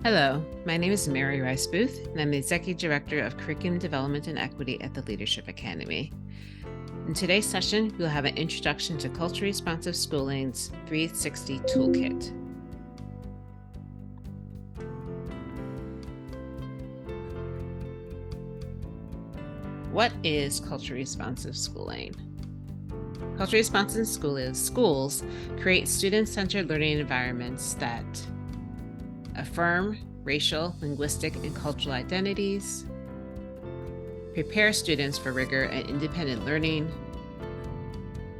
Hello, my name is Mary Rice Booth, and I'm the Executive Director of Curriculum Development and Equity at the Leadership Academy. In today's session, we'll have an introduction to Culturally Responsive Schooling's 360 Toolkit. What is culturally responsive schooling? Culturally responsive schools create student-centered learning environments that affirm racial, linguistic, and cultural identities, prepare students for rigor and independent learning,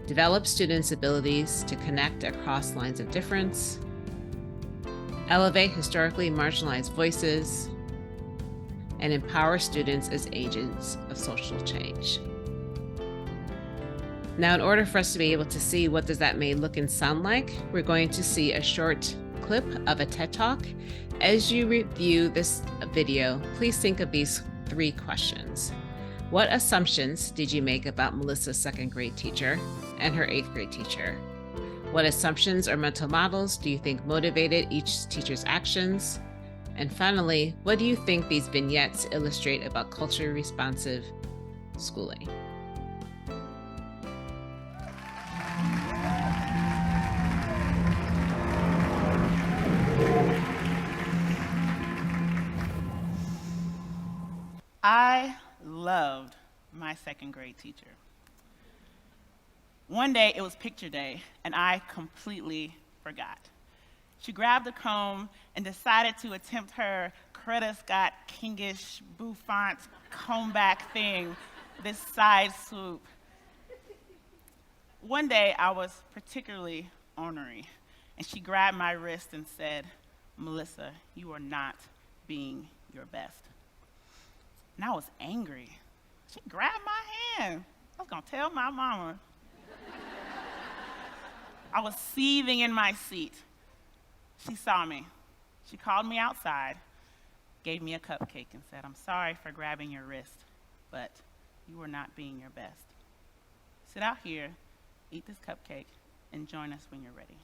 develop students' abilities to connect across lines of difference, elevate historically marginalized voices, and empower students as agents of social change. Now, in order for us to be able to see what does that may look and sound like, we're going to see a short clip of a TED Talk. As you review this video, please think of these 3 questions. What assumptions did you make about Melissa's 2nd grade teacher and her 8th grade teacher? What assumptions or mental models do you think motivated each teacher's actions? And finally, what do you think these vignettes illustrate about culturally responsive schooling? I loved my 2nd grade teacher. One day, it was picture day, and I completely forgot. She grabbed a comb and decided to attempt her Coretta Scott Kingish bouffant comb back thing, this side swoop. One day, I was particularly ornery, and she grabbed my wrist and said, "Melissa, you are not being your best." And I was angry. She grabbed my hand. I was gonna tell my mama. I was seething in my seat. She saw me. She called me outside, gave me a cupcake and said, "I'm sorry for grabbing your wrist, but you were not being your best. Sit out here, eat this cupcake, and join us when you're ready."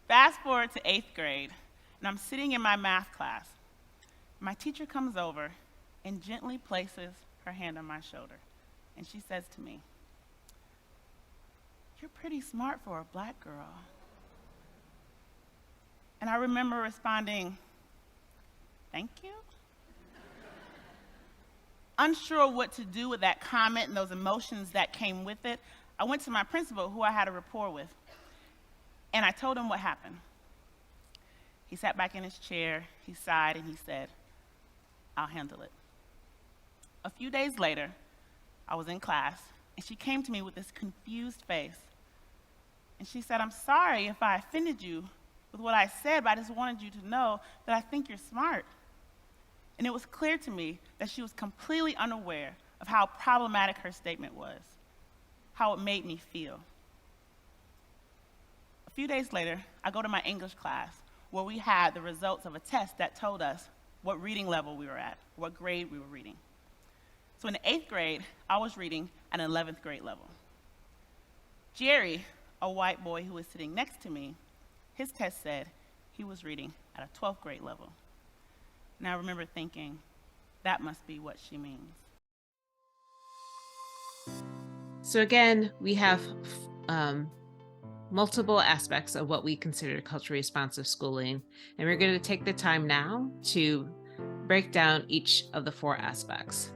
Fast forward to 8th grade, and I'm sitting in my math class. My teacher comes over and gently places her hand on my shoulder, and she says to me, "You're pretty smart for a Black girl." And I remember responding, "Thank you." Unsure what to do with that comment and those emotions that came with it, I went to my principal, who I had a rapport with, and I told him what happened. He sat back in his chair, he sighed, and he said, "I'll handle it." A few days later, I was in class, and she came to me with this confused face. And she said, "I'm sorry if I offended you with what I said, but I just wanted you to know that I think you're smart." And it was clear to me that she was completely unaware of how problematic her statement was, how it made me feel. A few days later, I go to my English class, where we had the results of a test that told us what reading level we were at, what grade we were reading. So in the 8th grade, I was reading at an 11th grade level. Jerry, a white boy who was sitting next to me, his test said he was reading at a 12th grade level. And I remember thinking, that must be what she means. So again, we have multiple aspects of what we consider culturally responsive schooling, and we're going to take the time now to break down each of the 4 aspects: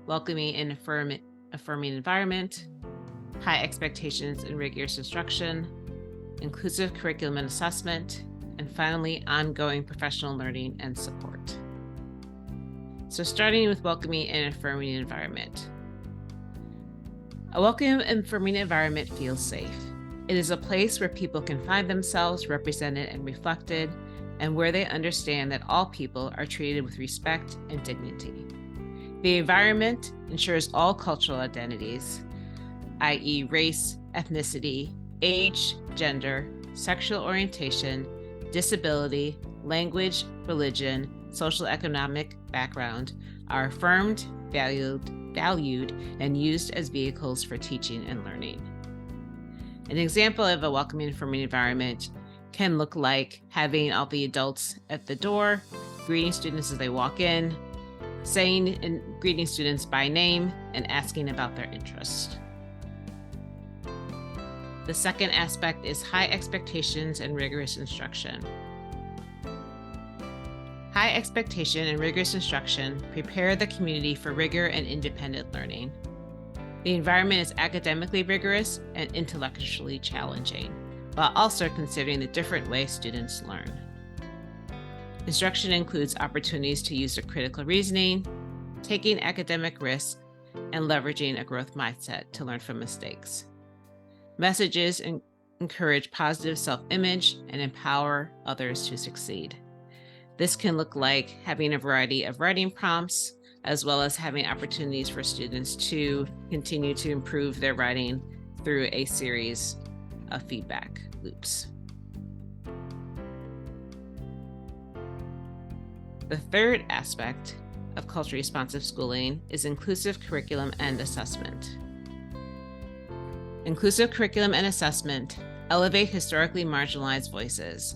welcoming and affirming environment, high expectations and rigorous instruction, inclusive curriculum and assessment, and finally, ongoing professional learning and support. So starting with welcoming and affirming environment. A welcoming and affirming environment feels safe. It is a place where people can find themselves represented and reflected, and where they understand that all people are treated with respect and dignity. The environment ensures all cultural identities, i.e. race, ethnicity, age, gender, sexual orientation, disability, language, religion, social economic background, are affirmed, valued, and used as vehicles for teaching and learning. An example of a welcoming and affirming environment can look like having all the adults at the door, greeting students as they walk in, saying and greeting students by name, and asking about their interest. The second aspect is high expectations and rigorous instruction. High expectation and rigorous instruction prepare the community for rigor and independent learning. The environment is academically rigorous and intellectually challenging, while also considering the different ways students learn. Instruction includes opportunities to use their critical reasoning, taking academic risks, and leveraging a growth mindset to learn from mistakes. Messages encourage positive self-image and empower others to succeed. This can look like having a variety of writing prompts, as well as having opportunities for students to continue to improve their writing through a series of feedback loops. The third aspect of culturally responsive schooling is inclusive curriculum and assessment. Inclusive curriculum and assessment elevate historically marginalized voices.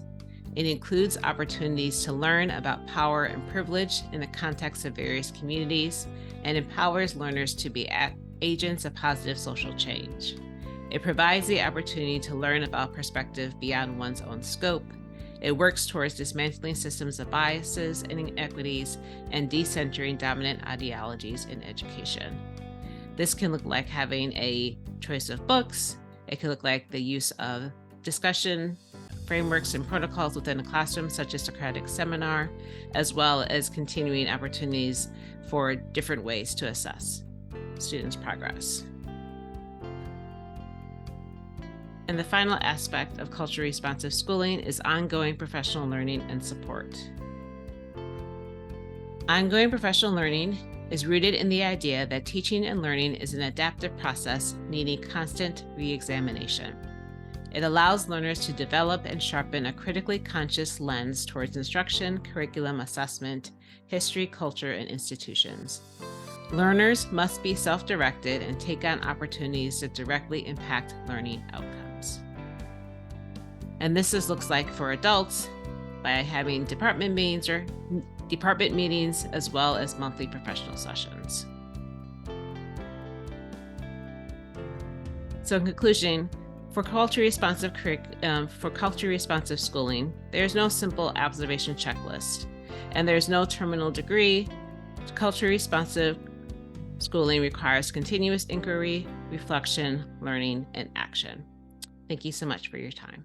It includes opportunities to learn about power and privilege in the context of various communities and empowers learners to be agents of positive social change. It provides the opportunity to learn about perspective beyond one's own scope. It works towards dismantling systems of biases and inequities and decentering dominant ideologies in education. This can look like having a choice of books. It can look like the use of discussion frameworks and protocols within a classroom, such as Socratic seminar, as well as continuing opportunities for different ways to assess students' progress. And the final aspect of culturally responsive schooling is ongoing professional learning and support. Ongoing professional learning is rooted in the idea that teaching and learning is an adaptive process needing constant re-examination. It allows learners to develop and sharpen a critically conscious lens towards instruction, curriculum, assessment, history, culture, and institutions. Learners must be self-directed and take on opportunities that directly impact learning outcomes. And this looks like for adults by having department meetings as well as monthly professional sessions. So in conclusion, for culturally responsive schooling, there's no simple observation checklist, and there's no terminal degree. Culturally responsive schooling requires continuous inquiry, reflection, learning, and action. Thank you so much for your time.